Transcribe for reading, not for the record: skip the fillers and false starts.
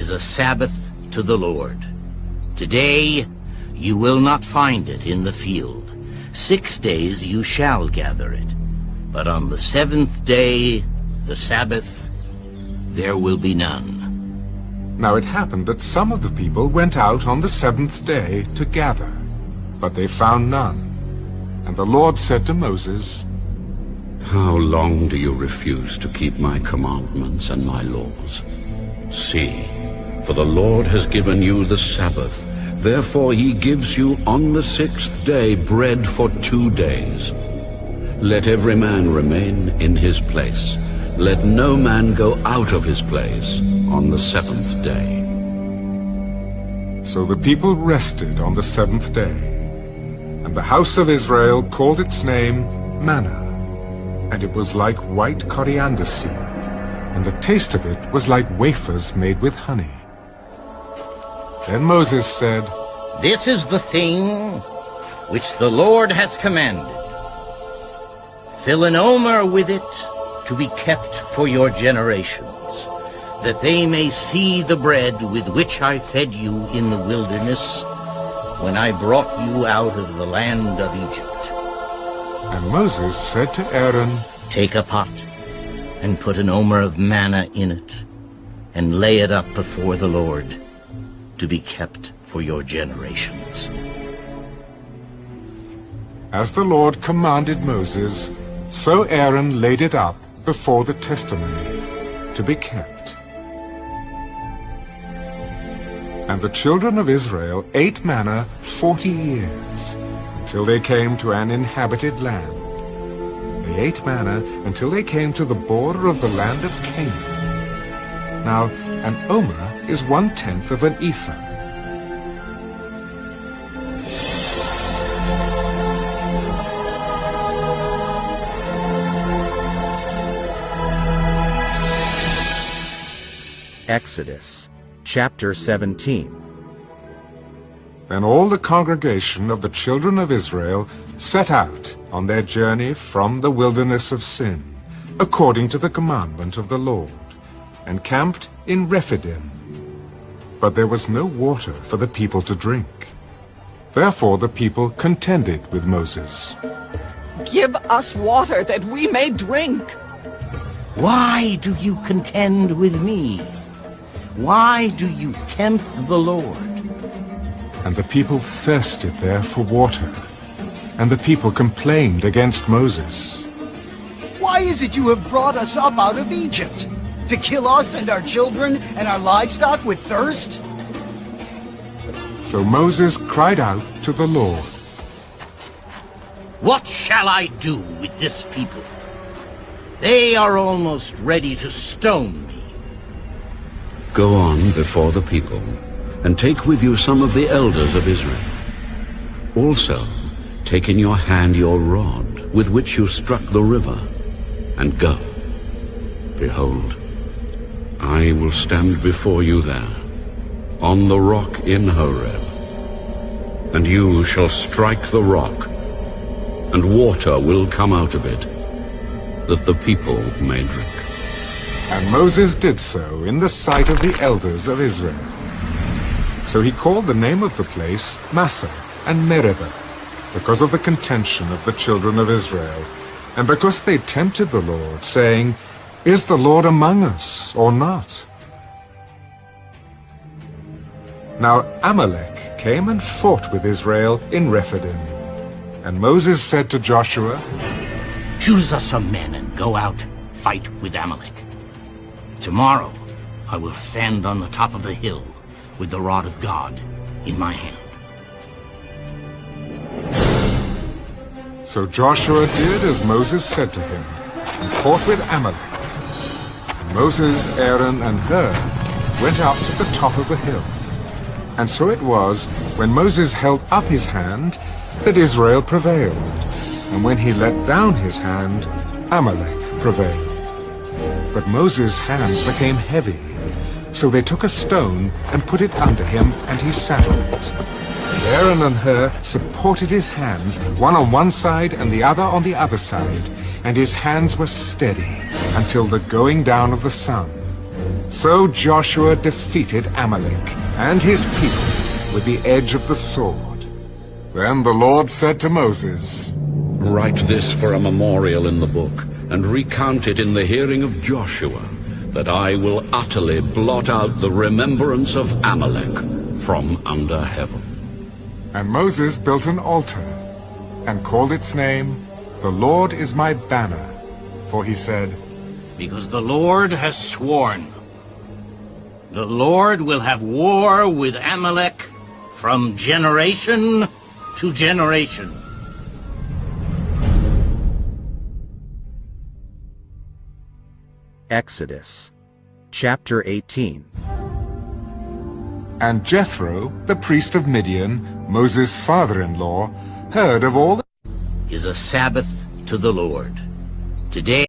is a Sabbath to the Lord. Today you will not find it in the field. 6 days you shall gather it. But on the 7th day, the Sabbath, there will be none. Now it happened that some of the people went out on the 7th day to gather, but they found none. And the Lord said to Moses, How long do you refuse to keep my commandments and my laws? See, for the Lord has given you the Sabbath. Therefore he gives you on the 6th day bread for 2 days. Let every man remain in his place. Let no man go out of his place on the 7th day. So the people rested on the 7th day, and the house of Israel called its name Manna, and it was like white coriander seed, and the taste of it was like wafers made with honey. Then Moses said, This is the thing which the Lord has commanded. Fill an omer with it to be kept for your generations, that they may see the bread with which I fed you in the wilderness when I brought you out of the land of Egypt. And Moses said to Aaron, Take a pot and put an omer of manna in it, and lay it up before the Lord to be kept for your generations. As the Lord commanded Moses, so Aaron laid it up before the testimony to be kept. And the children of Israel ate manna 40 years, until they came to an inhabited land. They ate manna until they came to the border of the land of Canaan. Now, an omer is 1/10 of an ephah. Exodus chapter 17. Then all the congregation of the children of Israel set out on their journey from the wilderness of Sin, according to the commandment of the Lord, and camped in Rephidim. But there was no water for the people to drink. Therefore the people contended with Moses. Give us water that we may drink. Why do you contend with me? Why do you tempt the Lord? And the people thirsted there for water, and the people complained against Moses. Why is it you have brought us up out of Egypt? To kill us and our children and our livestock with thirst? So Moses cried out to the Lord. What shall I do with this people? They are almost ready to stone me. Go on before the people, and take with you some of the elders of Israel. Also, take in your hand your rod, with which you struck the river, and go. Behold, I will stand before you there, on the rock in Horeb. And you shall strike the rock, and water will come out of it, that the people may drink. And Moses did so in the sight of the elders of Israel. So he called the name of the place Massah and Meribah, because of the contention of the children of Israel, and because they tempted the Lord, saying, Is the Lord among us or not? Now Amalek came and fought with Israel in Rephidim. And Moses said to Joshua, Choose us some men and go out, fight with Amalek. Tomorrow I will stand on the top of the hill with the rod of God in my hand. So Joshua did as Moses said to him, and fought with Amalek. And Moses, Aaron, and Hur went up to the top of the hill. And so it was, when Moses held up his hand, that Israel prevailed. And when he let down his hand, Amalek prevailed. But Moses' hands became heavy. So they took a stone and put it under him, and he sat on it. And Aaron and Hur supported his hands, one on one side and the other on the other side, and his hands were steady until the going down of the sun. So Joshua defeated Amalek and his people with the edge of the sword. Then the Lord said to Moses, Write this for a memorial in the book, and recount it in the hearing of Joshua, that I will utterly blot out the remembrance of Amalek from under heaven. And Moses built an altar, and called its name, The Lord is my banner. For he said, Because the Lord has sworn, the Lord will have war with Amalek from generation to generation. Exodus chapter 18. And Jethro, the priest of Midian, Moses' father-in-law, heard of all Is a Sabbath to the Lord. Today